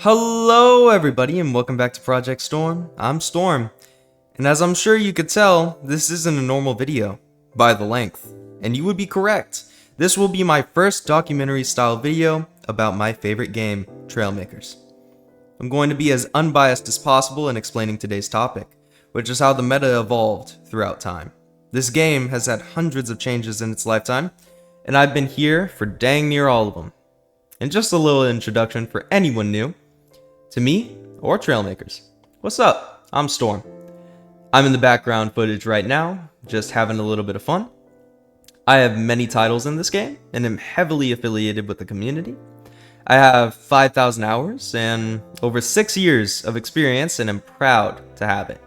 Hello everybody and welcome back to Project Storm. I'm Storm, and as I'm sure you could tell, this isn't a normal video, by the length. And you would be correct. This will be my first documentary style video about my favorite game, Trailmakers. I'm going to be as unbiased as possible in explaining today's topic, which is how the meta evolved throughout time. This game has had hundreds of changes in its lifetime, and I've been here for dang near all of them. And just a little introduction for anyone new to me or Trailmakers. What's up? I'm Storm. I'm in the background footage right now, just having a little bit of fun. I have many titles in this game and am heavily affiliated with the community. I have 5,000 hours and over 6 years of experience and am proud to have it,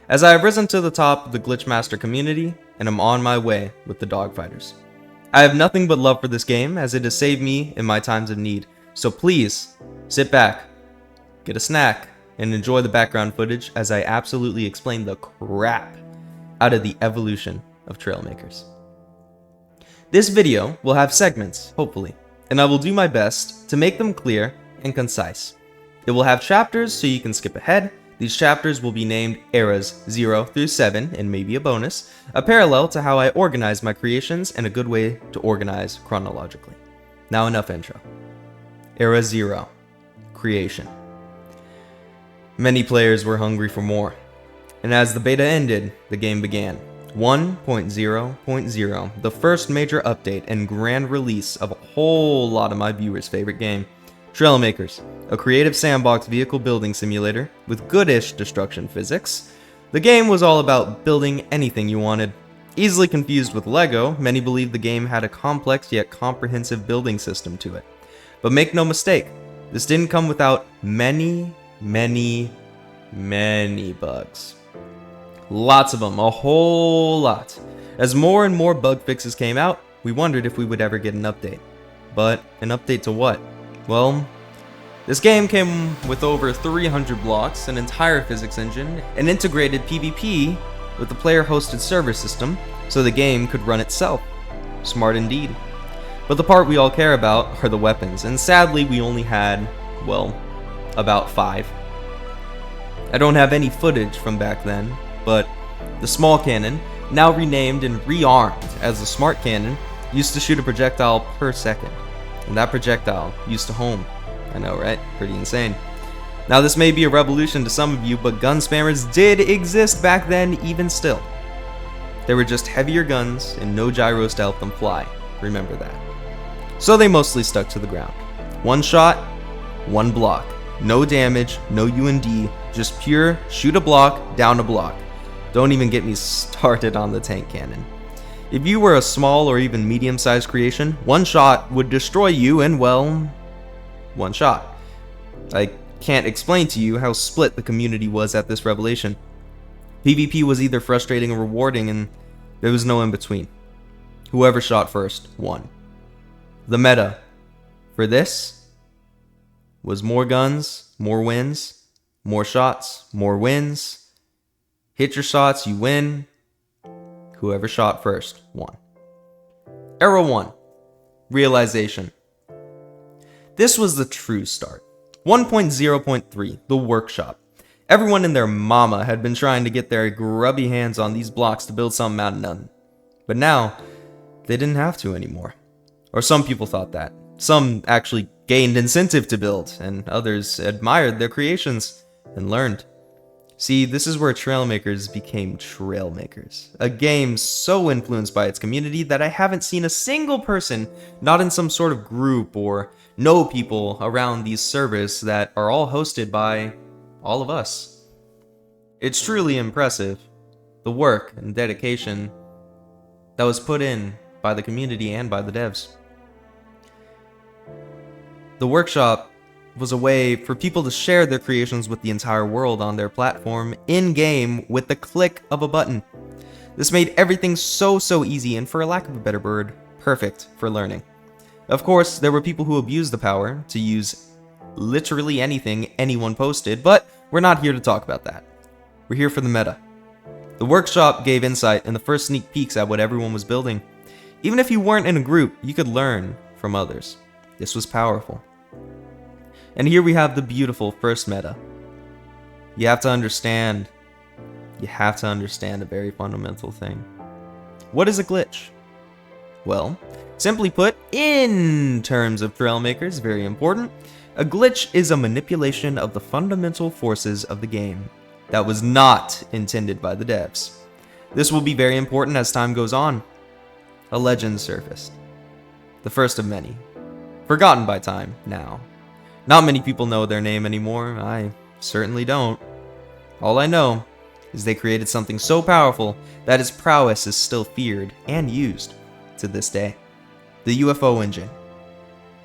as I have risen to the top of the Glitchmaster community and am on my way with the Dogfighters. I have nothing but love for this game as it has saved me in my times of need, so please sit back, get a snack, and enjoy the background footage as I absolutely explain the crap out of the evolution of Trailmakers. This video will have segments, hopefully, and I will do my best to make them clear and concise. It will have chapters so you can skip ahead. These chapters will be named Eras 0 through 7 and maybe a bonus, a parallel to how I organize my creations and a good way to organize chronologically. Now enough intro. Era 0. Creation. Many players were hungry for more, and as the beta ended, the game began. 1.0.0, the first major update and grand release of a whole lot of my viewers' favorite game, Trailmakers, a creative sandbox vehicle building simulator with goodish destruction physics. The game was all about building anything you wanted. Easily confused with Lego, many believed the game had a complex yet comprehensive building system to it. But make no mistake, this didn't come without many bugs. Lots of them, a whole lot. As more and more bug fixes came out, we wondered if we would ever get an update. But an update to what? Well, this game came with over 300 blocks, an entire physics engine, an integrated PvP with a player-hosted server system, so the game could run itself. Smart indeed. But the part we all care about are the weapons, and sadly we only had, well, about 5. I don't have any footage from back then, but the small cannon, now renamed and rearmed as the smart cannon, used to shoot a projectile per second, and that projectile used to home. I know, right? Pretty insane. Now this may be a revolution to some of you, but gun spammers did exist back then even still. There were just heavier guns and no gyros to help them fly, remember that. So they mostly stuck to the ground. One shot, one block. No damage, no UND, just pure shoot a block, down a block. Don't even get me started on the tank cannon. If you were a small or even medium-sized creation, one shot would destroy you in, well, one shot. I can't explain to you how split the community was at this revelation. PvP was either frustrating or rewarding, and there was no in-between. Whoever shot first won. The meta for this was more guns, more wins, more shots, more wins. Hit your shots, you win. Whoever shot first won. Era 1. Realization. This was the true start. 1.0.3, the workshop. Everyone and their mama had been trying to get their grubby hands on these blocks to build something out of nothing. But now, they didn't have to anymore. Or some people thought that. Some actually gained incentive to build, and others admired their creations and learned. See, this is where Trailmakers became Trailmakers, a game so influenced by its community that I haven't seen a single person not in some sort of group or know people around these servers that are all hosted by all of us. It's truly impressive, the work and dedication that was put in by the community and by the devs. The workshop was a way for people to share their creations with the entire world on their platform in-game with the click of a button. This made everything so easy and, for lack of a better word, perfect for learning. Of course, there were people who abused the power to use literally anything anyone posted, but we're not here to talk about that. We're here for the meta. The workshop gave insight and the first sneak peeks at what everyone was building. Even if you weren't in a group, you could learn from others. This was powerful. And here we have the beautiful first meta. You have to understand a very fundamental thing. What is a glitch? Well, simply put, in terms of Trailmakers, very important, a glitch is a manipulation of the fundamental forces of the game that was not intended by the devs. This will be very important as time goes on. A legend surfaced. The first of many. Forgotten by time now. Not many people know their name anymore. I certainly don't. All I know is they created something so powerful that its prowess is still feared and used to this day. The UFO engine.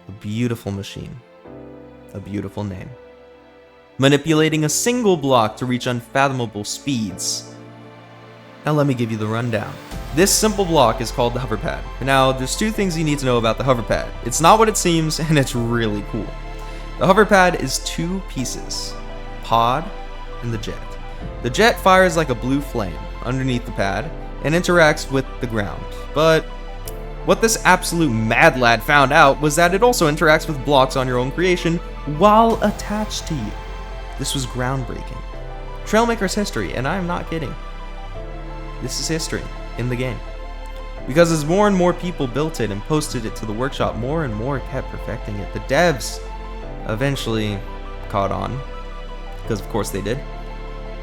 A beautiful machine. A beautiful name. Manipulating a single block to reach unfathomable speeds. Now let me give you the rundown. This simple block is called the hover pad. Now, there's two things you need to know about the hover pad. It's not what it seems, and it's really cool. The hover pad is two pieces, pod and the jet. The jet fires like a blue flame underneath the pad and interacts with the ground. But what this absolute mad lad found out was that it also interacts with blocks on your own creation while attached to you. This was groundbreaking. Trailmakers history, and I am not kidding. This is history in the game. Because as more and more people built it and posted it to the workshop, more and more kept perfecting it. The devs eventually caught on, because of course they did.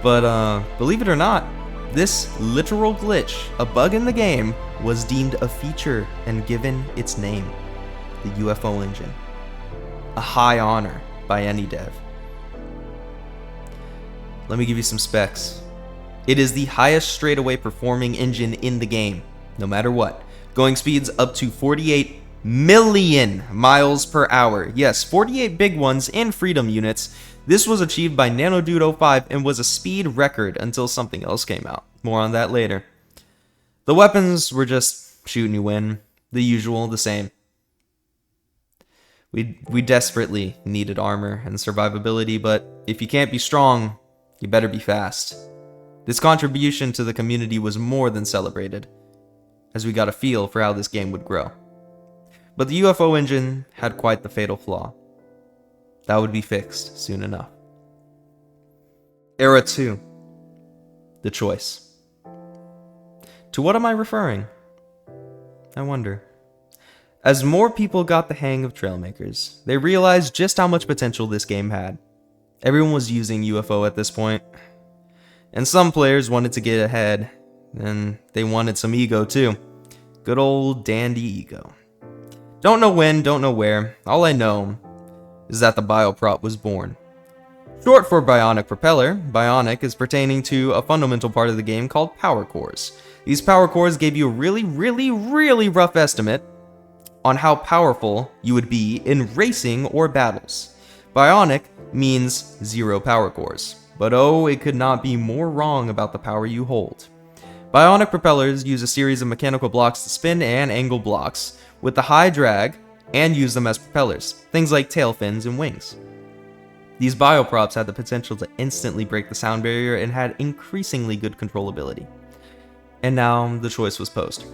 But believe it or not, this literal glitch, a bug in the game, was deemed a feature and given its name, the UFO engine. A high honor by any dev. Let me give you some specs. It is the highest straightaway performing engine in the game, no matter what. Going speeds up to 48 million miles per hour. Yes, 48 big ones in freedom units. This was achieved by NanoDude05 and was a speed record until something else came out. More on that later. The weapons were just shoot and you win. The usual, the same. We desperately needed armor and survivability, but if you can't be strong, you better be fast. This contribution to the community was more than celebrated, as we got a feel for how this game would grow. But the UFO engine had quite the fatal flaw. That would be fixed soon enough. Era 2. The choice. To what am I referring? I wonder. As more people got the hang of Trailmakers, they realized just how much potential this game had. Everyone was using UFO at this point. And some players wanted to get ahead, and they wanted some ego too. Good old dandy ego. Don't know when, don't know where. All I know is that the bioprop was born. Short for bionic propeller, bionic is pertaining to a fundamental part of the game called power cores. These power cores gave you a really rough estimate on how powerful you would be in racing or battles. Bionic means 0 power cores. But oh, it could not be more wrong about the power you hold. Bionic propellers use a series of mechanical blocks to spin and angle blocks with the high drag and use them as propellers, things like tail fins and wings. These bioprops had the potential to instantly break the sound barrier and had increasingly good controllability. And now the choice was posed.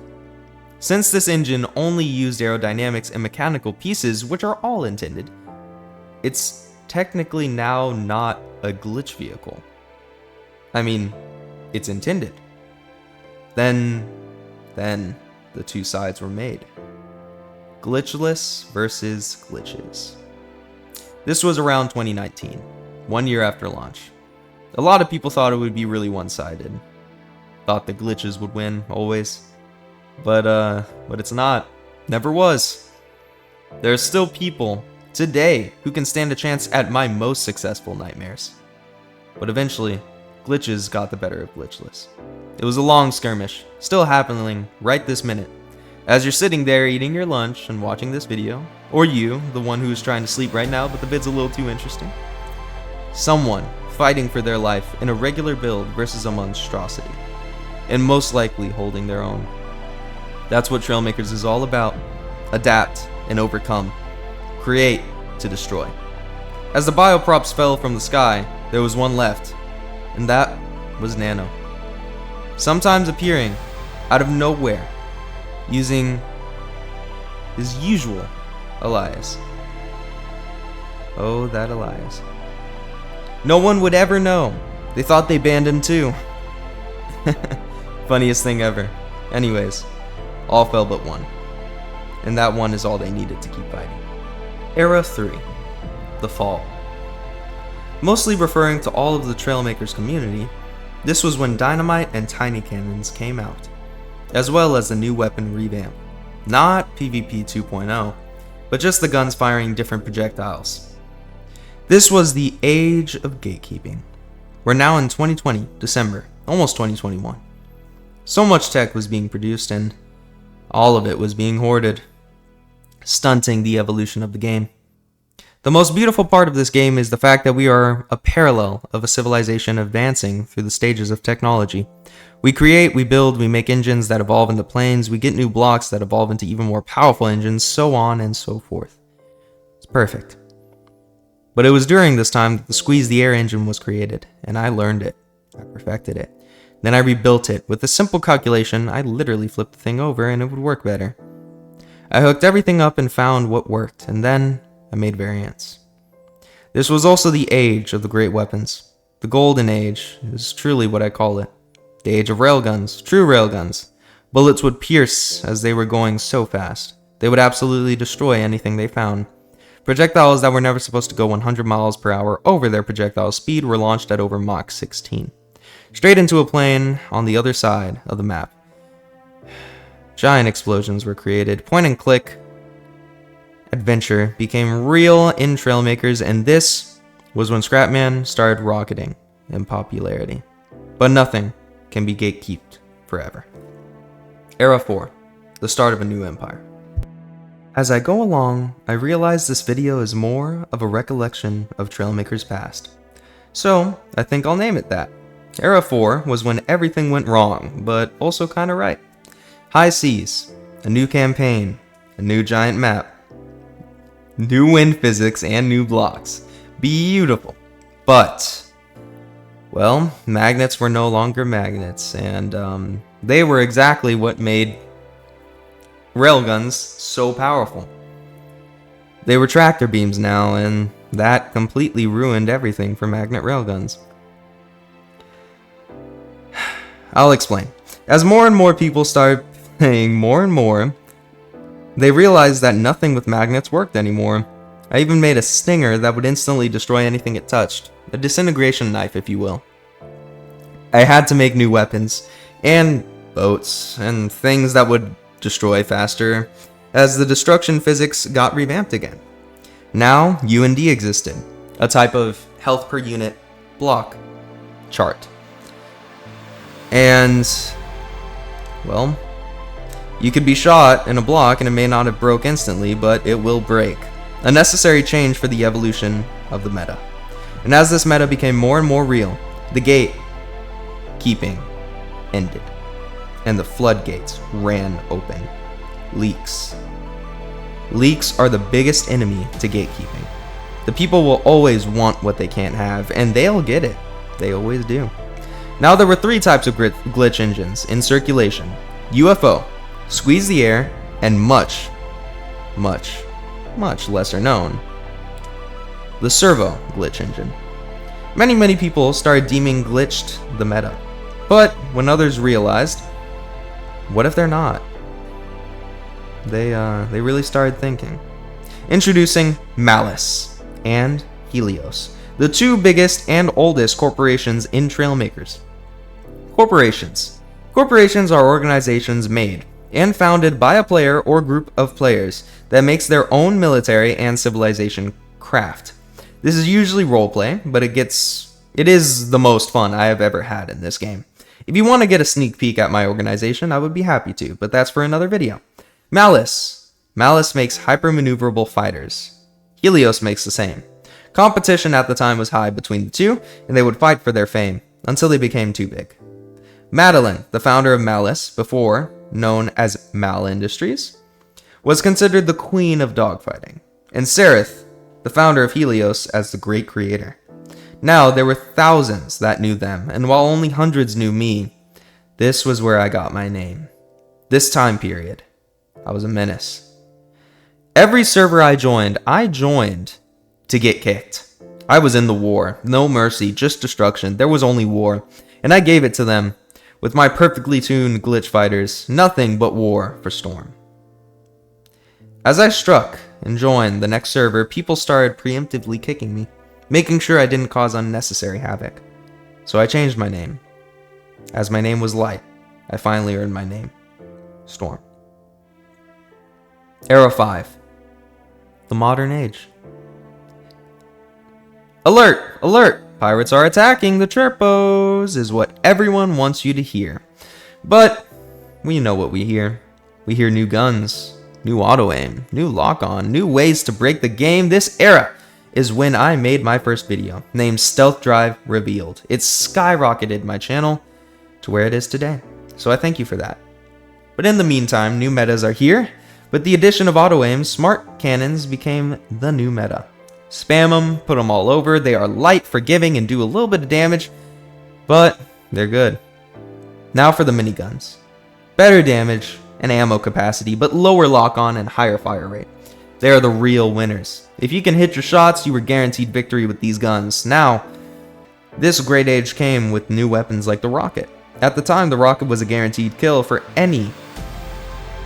Since this engine only used aerodynamics and mechanical pieces, which are all intended, it's technically now not a glitch vehicle. I mean, it's intended. Then the two sides were made. Glitchless versus glitches. This was around 2019, 1 year after launch. A lot of people thought it would be really one-sided. Thought the glitches would win, always. But it's not. Never was. There are still people today who can stand a chance at my most successful nightmares. But eventually, glitches got the better of glitchless. It was a long skirmish, still happening right this minute. As you're sitting there eating your lunch and watching this video, or you, the one who is trying to sleep right now but the vid's a little too interesting, someone fighting for their life in a regular build versus a monstrosity, and most likely holding their own. That's what Trailmakers is all about. Adapt and overcome. Create to destroy. As the bioprops fell from the sky, there was one left, and that was Nano. Sometimes appearing out of nowhere, using his usual alias. Oh, that Elias. No one would ever know. They thought they banned him too. Funniest thing ever. Anyways, all fell but one. And that one is all they needed to keep fighting. Era 3. The Fall. Mostly referring to all of the Trailmakers community, this was when dynamite and tiny cannons came out, as well as the new weapon revamp. Not PvP 2.0, but just the guns firing different projectiles. This was the age of gatekeeping. We're now in 2020, December, almost 2021. So much tech was being produced and all of it was being hoarded, stunting the evolution of the game. The most beautiful part of this game is the fact that we are a parallel of a civilization advancing through the stages of technology. We create, we build, we make engines that evolve into planes, we get new blocks that evolve into even more powerful engines, so on and so forth. It's perfect. But it was during this time that the Squeeze the Air engine was created, and I learned it. I perfected it. Then I rebuilt it. With a simple calculation, I literally flipped the thing over and it would work better. I hooked everything up and found what worked, and then I made variants. This was also the age of the great weapons. The golden age is truly what I call it. The age of railguns, true railguns. Bullets would pierce as they were going so fast. They would absolutely destroy anything they found. Projectiles that were never supposed to go 100 miles per hour over their projectile speed were launched at over Mach 16. Straight into a plane on the other side of the map. Giant explosions were created. Point and click adventure became real in Trailmakers, and this was when Scrapman started rocketing in popularity. But nothing can be gatekeeped forever. Era 4. The start of a new empire. As I go along, I realize this video is more of a recollection of Trailmakers' past. So, I think I'll name it that. Era 4 was when everything went wrong, but also kinda right. High seas, a new campaign, a new giant map, new wind physics, and new blocks. Beautiful. But, well, magnets were no longer magnets, and they were exactly what made railguns so powerful. They were tractor beams now, and that completely ruined everything for magnet railguns. I'll explain. As more and more people started playing more and more, they realized that nothing with magnets worked anymore. I even made a stinger that would instantly destroy anything it touched. A disintegration knife, if you will. I had to make new weapons, and boats, and things that would destroy faster, as the destruction physics got revamped again. Now, UND existed, a type of health per unit block chart. And, well, you could be shot in a block and it may not have broke instantly, but it will break. A necessary change for the evolution of the meta. And as this meta became more and more real, the gatekeeping ended. And the floodgates ran open. Leaks. Leaks are the biggest enemy to gatekeeping. The people will always want what they can't have, and they'll get it. They always do. Now there were 3 types of glitch engines in circulation. UFO, Squeeze the Air, and much lesser known, the Servo glitch engine. Many people started deeming glitched the meta. But when others realized, what if they're not? They really started thinking. Introducing Malice and Helios, the 2 biggest and oldest corporations in Trailmakers. Corporations. Corporations are organizations made and founded by a player or group of players that makes their own military and civilization craft. This is usually roleplay, but it is the most fun I have ever had in this game. If you want to get a sneak peek at my organization, I would be happy to, but that's for another video. Malice. Malice makes hyper-maneuverable fighters. Helios makes the same. Competition at the time was high between the two, and they would fight for their fame, until they became too big. Madeline, the founder of Malice, before known as Mal Industries, was considered the queen of dogfighting, and Sereth, the founder of Helios, as the great creator. Now, there were thousands that knew them, and while only hundreds knew me, this was where I got my name. This time period, I was a menace. Every server I joined to get kicked. I was in the war. No mercy, just destruction. There was only war. And I gave it to them. With my perfectly tuned glitch fighters, nothing but war for Storm. As I struck and joined the next server, people started preemptively kicking me, making sure I didn't cause unnecessary havoc. So I changed my name. As my name was Light, I finally earned my name, Storm. Era 5. The modern age. Alert! Alert! Pirates are attacking the Tripos, is what everyone wants you to hear. But we know what we hear. We hear new guns, new auto-aim, new lock-on, new ways to break the game. This era is when I made my first video, named Stealth Drive Revealed. It skyrocketed my channel to where it is today, so I thank you for that. But in the meantime, new metas are here. With the addition of auto-aim, smart cannons became the new meta. Spam them, put them all over. They are light, forgiving, and do a little bit of damage, but they're good. Now for the miniguns. Better damage and ammo capacity, but lower lock-on and higher fire rate. They are the real winners. If you can hit your shots, you were guaranteed victory with these guns. Now, this great age came with new weapons like the rocket. At the time, the rocket was a guaranteed kill for any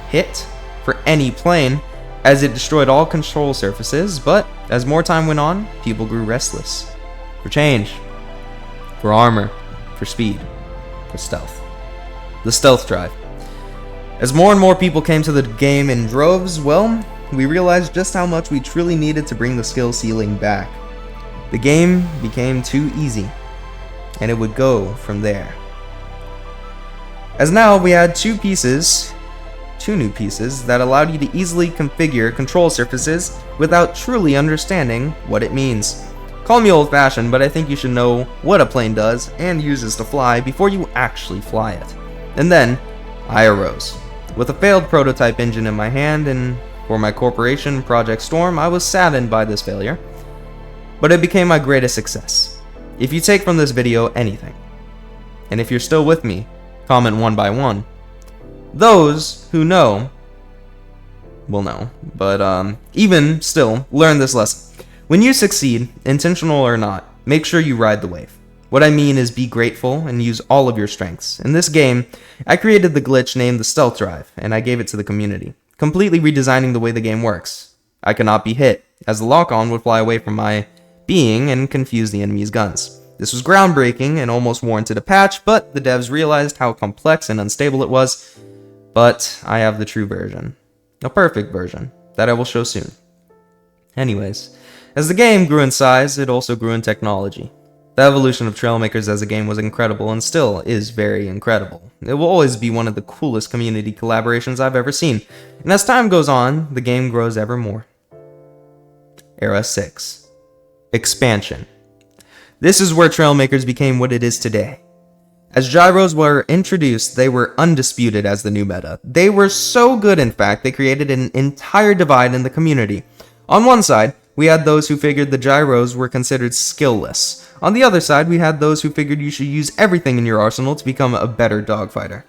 hit, for any plane, as it destroyed all control surfaces, but as more time went on, people grew restless. For change, for armor, for speed, for stealth. The Stealth Drive. As more and more people came to the game in droves, well, we realized just how much we truly needed to bring the skill ceiling back. The game became too easy, and it would go from there. As now we had two new pieces that allowed you to easily configure control surfaces without truly understanding what it means. Call me old-fashioned, but I think you should know what a plane does and uses to fly before you actually fly it. And then, I arose. With a failed prototype engine in my hand, and for my corporation, Project Storm, I was saddened by this failure, but it became my greatest success. If you take from this video anything, and if you're still with me, comment one by one. Those who know will know, but even still, learn this lesson. When you succeed, intentional or not, make sure you ride the wave. What I mean is be grateful and use all of your strengths. In this game, I created the glitch named the Stealth Drive, and I gave it to the community, completely redesigning the way the game works. I cannot be hit, as the lock-on would fly away from my being and confuse the enemy's guns. This was groundbreaking and almost warranted a patch, but the devs realized how complex and unstable it was. But I have the true version. A perfect version that I will show soon. Anyways, as the game grew in size, it also grew in technology. The evolution of Trailmakers as a game was incredible and still is very incredible. It will always be one of the coolest community collaborations I've ever seen. And as time goes on, the game grows ever more. Era 6. Expansion. This is where Trailmakers became what it is today. As gyros were introduced, they were undisputed as the new meta. They were so good, in fact, they created an entire divide in the community. On one side, we had those who figured the gyros were considered skill-less. On the other side, we had those who figured you should use everything in your arsenal to become a better dogfighter.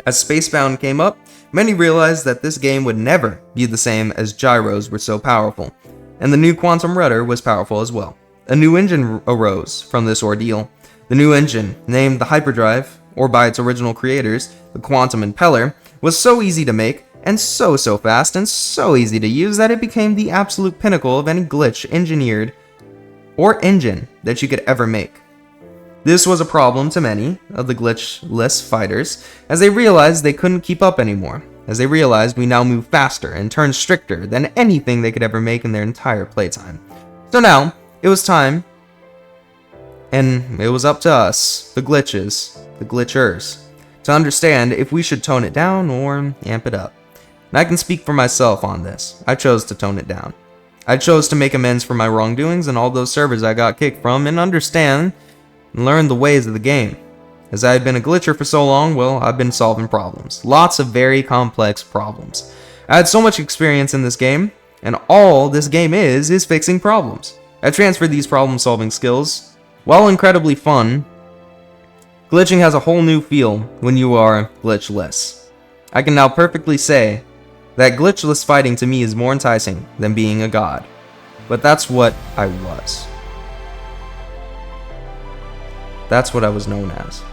As Spacebound came up, many realized that this game would never be the same as gyros were so powerful. And the new Quantum Rudder was powerful as well. A new engine arose from this ordeal. The new engine, named the Hyperdrive, or by its original creators, the Quantum Impeller, was so easy to make, and so fast, and so easy to use that it became the absolute pinnacle of any glitch engineered or engine that you could ever make. This was a problem to many of the glitchless fighters, as they realized they couldn't keep up anymore, as they realized we now move faster and turn stricter than anything they could ever make in their entire playtime. So now, it was time, and it was up to us, the glitches, the glitchers, to understand if we should tone it down or amp it up. And I can speak for myself on this. I chose to tone it down. I chose to make amends for my wrongdoings and all those servers I got kicked from and understand and learn the ways of the game. As I had been a glitcher for so long, well, I've been solving problems. Lots of very complex problems. I had so much experience in this game, and all this game is fixing problems. I transferred these problem-solving skills. While incredibly fun, glitching has a whole new feel when you are glitchless. I can now perfectly say that glitchless fighting to me is more enticing than being a god. but that's what I was. That's what I was known as.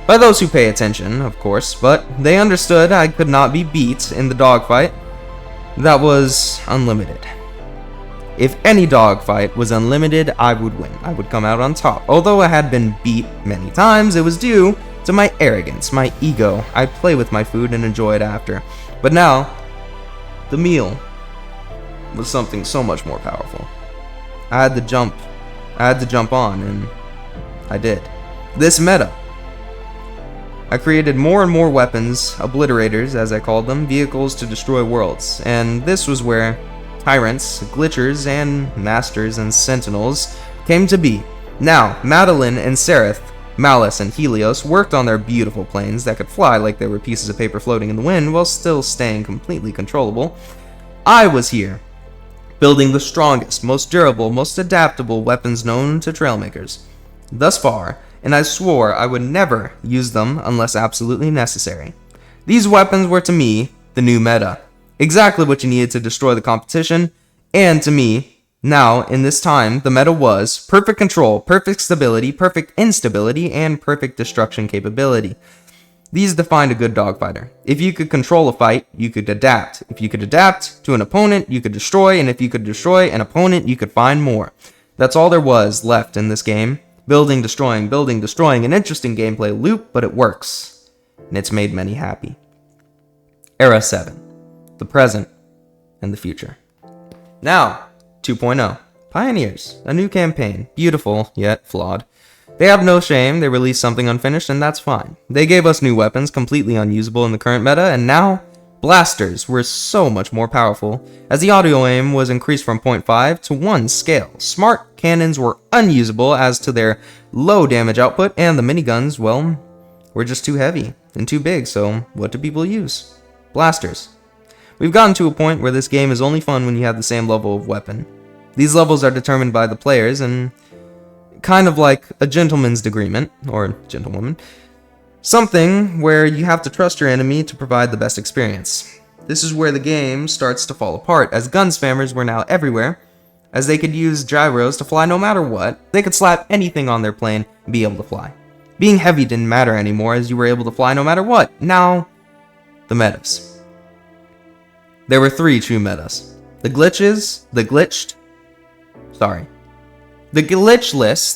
By those who pay attention, of course, but they understood I could not be beat in the dogfight that was unlimited. If any dogfight was unlimited, I would win. I would come out on top. Although I had been beat many times, it was due to my arrogance, my ego. I play with my food and enjoy it after. But now, the meal was something so much more powerful. I had to jump on, and I did. This meta. I created more and more weapons, obliterators as I called them, vehicles to destroy worlds, and this was where tyrants, glitchers, and masters and sentinels came to be. Now, Madeline and Sereth, Malice and Helios worked on their beautiful planes that could fly like they were pieces of paper floating in the wind while still staying completely controllable. I was here, building the strongest, most durable, most adaptable weapons known to Trailmakers thus far, and I swore I would never use them unless absolutely necessary. These weapons were to me the new meta, exactly what you needed to destroy the competition, and to me, now, in this time, the meta was perfect control, perfect stability, perfect instability, and perfect destruction capability. These defined a good dogfighter. If you could control a fight, you could adapt. If you could adapt to an opponent, you could destroy, and if you could destroy an opponent, you could find more. That's all there was left in this game. Building, destroying, an interesting gameplay loop, but it works. And it's made many happy. Era 7. The present and the future. Now, 2.0. Pioneers. A new campaign. Beautiful, yet flawed. They have no shame, they released something unfinished, and that's fine. They gave us new weapons, completely unusable in the current meta, and now, blasters were so much more powerful, as the audio aim was increased from 0.5 to 1 scale. Smart cannons were unusable as to their low damage output, and the miniguns, well, were just too heavy and too big, so what do people use? Blasters. We've gotten to a point where this game is only fun when you have the same level of weapon. These levels are determined by the players, and kind of like a gentleman's agreement, or gentlewoman, something where you have to trust your enemy to provide the best experience. This is where the game starts to fall apart, as gun spammers were now everywhere, as they could use gyros to fly no matter what. They could slap anything on their plane and be able to fly. Being heavy didn't matter anymore, as you were able to fly no matter what. Now, the metas. There were 3 true metas. The glitches, the glitchless,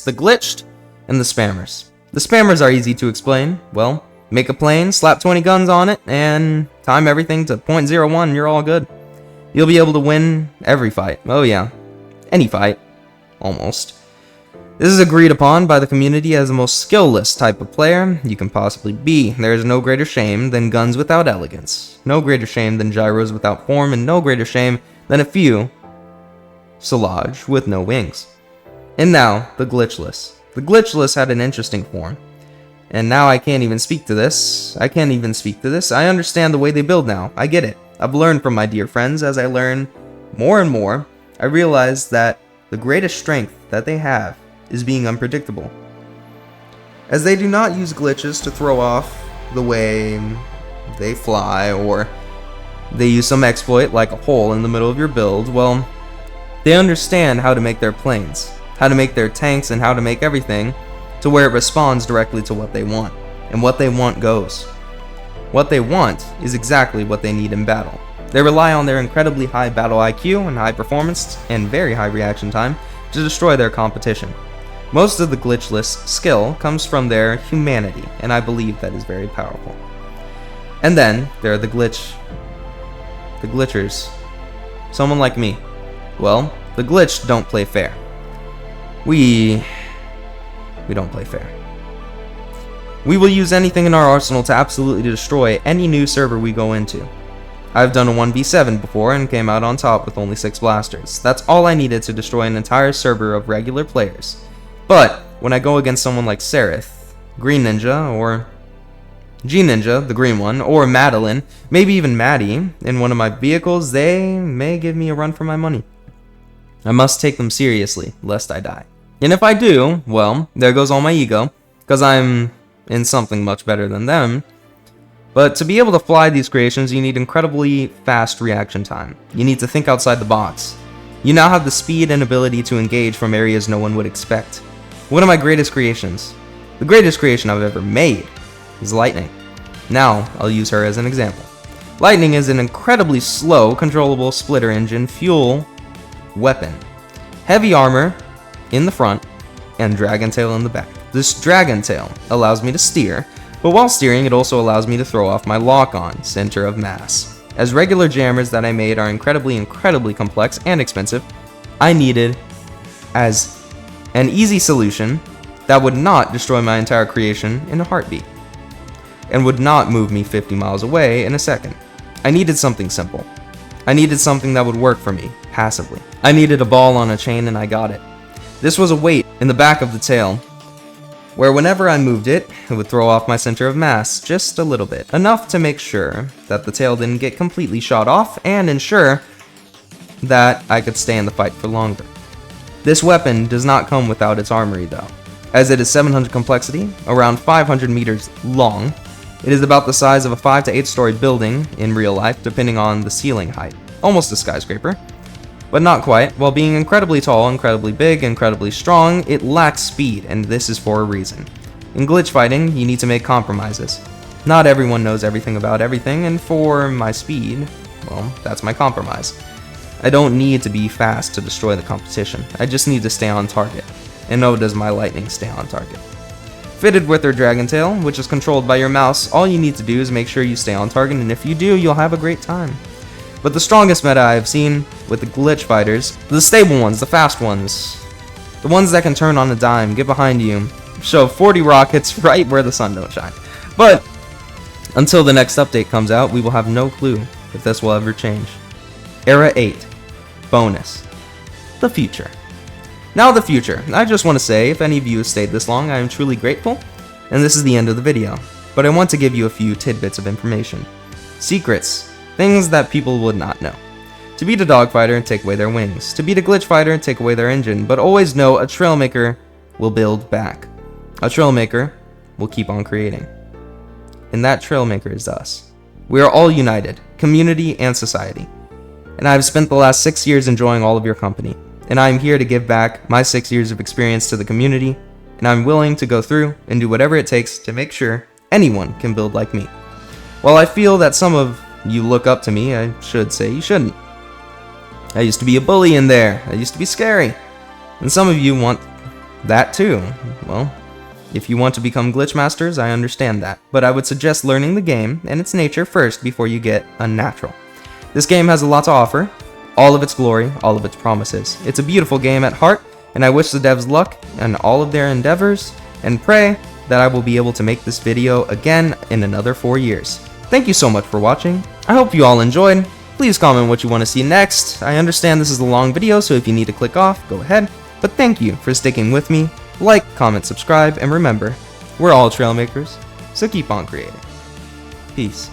the glitched, and the spammers. The spammers are easy to explain. Well, make a plane, slap 20 guns on it, and time everything to 0.01 and you're all good. You'll be able to win every fight. Oh yeah, any fight. Almost. This is agreed upon by the community as the most skillless type of player you can possibly be. There is no greater shame than guns without elegance. No greater shame than gyros without form, and no greater shame than a few Solage with no wings. And now, the glitchless. The glitchless had an interesting form. And now I can't even speak to this. I understand the way they build now. I get it. I've learned from my dear friends. As I learn more and more, I realize that the greatest strength that they have is being unpredictable. As they do not use glitches to throw off the way they fly, or they use some exploit like a hole in the middle of your build, well, they understand how to make their planes, how to make their tanks, and how to make everything to where it responds directly to what they want. And what they want goes. What they want is exactly what they need in battle. They rely on their incredibly high battle IQ and high performance and very high reaction time to destroy their competition. Most of the glitchless skill comes from their humanity, and I believe that is very powerful. And then there are the glitchers. Someone like me. Well, the glitched don't play fair. We don't play fair. We will use anything in our arsenal to absolutely destroy any new server we go into. I've done a 1v7 before and came out on top with only 6 blasters. That's all I needed to destroy an entire server of regular players. But when I go against someone like Sereth, Green Ninja, or G Ninja, the green one, or Madeline, maybe even Maddie, in one of my vehicles, they may give me a run for my money. I must take them seriously, lest I die. And if I do, well, there goes all my ego, because I'm in something much better than them. But to be able to fly these creations, you need incredibly fast reaction time. You need to think outside the box. You now have the speed and ability to engage from areas no one would expect. One of my greatest creations, the greatest creation I've ever made, is Lightning. Now, I'll use her as an example. Lightning is an incredibly slow, controllable splitter engine fuel weapon. Heavy armor in the front and dragon tail in the back. This dragon tail allows me to steer, but while steering it also allows me to throw off my lock-on center of mass. As regular jammers that I made are incredibly complex and expensive, I needed as an easy solution that would not destroy my entire creation in a heartbeat and would not move me 50 miles away in a second. I needed something simple. I needed something that would work for me, passively. I needed a ball on a chain and I got it. This was a weight in the back of the tail, where whenever I moved it, it would throw off my center of mass just a little bit, enough to make sure that the tail didn't get completely shot off and ensure that I could stay in the fight for longer. This weapon does not come without its armory though, as it is 700 complexity, around 500 meters long. It is about the size of a 5 to 8 story building in real life, depending on the ceiling height. Almost a skyscraper, but not quite. While being incredibly tall, incredibly big, incredibly strong, it lacks speed, and this is for a reason. In glitch fighting, you need to make compromises. Not everyone knows everything about everything, and for my speed, well, that's my compromise. I don't need to be fast to destroy the competition. I just need to stay on target. And no does my Lightning stay on target. Fitted with her dragon tail, which is controlled by your mouse, all you need to do is make sure you stay on target, and if you do, you'll have a great time. But the strongest meta I have seen with the glitch fighters, the stable ones, the fast ones, the ones that can turn on a dime, get behind you, shove 40 rockets right where the sun don't shine. But until the next update comes out, we will have no clue if this will ever change. Era 8. Bonus. The future. Now the future. I just want to say, if any of you have stayed this long, I am truly grateful, and this is the end of the video. But I want to give you a few tidbits of information. Secrets. Things that people would not know. To beat a dogfighter, take away their wings. To beat a glitch fighter, take away their engine. But always know a Trailmaker will build back. A Trailmaker will keep on creating. And that Trailmaker is us. We are all united, community and society. And I have spent the last 6 years enjoying all of your company. And I am here to give back my 6 years of experience to the community, and I'm willing to go through and do whatever it takes to make sure anyone can build like me. While I feel that some of you look up to me, I should say you shouldn't. I used to be a bully in there, I used to be scary, and some of you want that too. Well, if you want to become glitch masters, I understand that, but I would suggest learning the game and its nature first before you get unnatural. This game has a lot to offer. All of its glory, all of its promises. It's a beautiful game at heart, and I wish the devs luck in all of their endeavors, and pray that I will be able to make this video again in another 4 years. Thank you so much for watching. I hope you all enjoyed. Please comment what you want to see next. I understand this is a long video, so if you need to click off, go ahead. But thank you for sticking with me. Like, comment, subscribe, and remember, we're all Trailmakers, so keep on creating. Peace.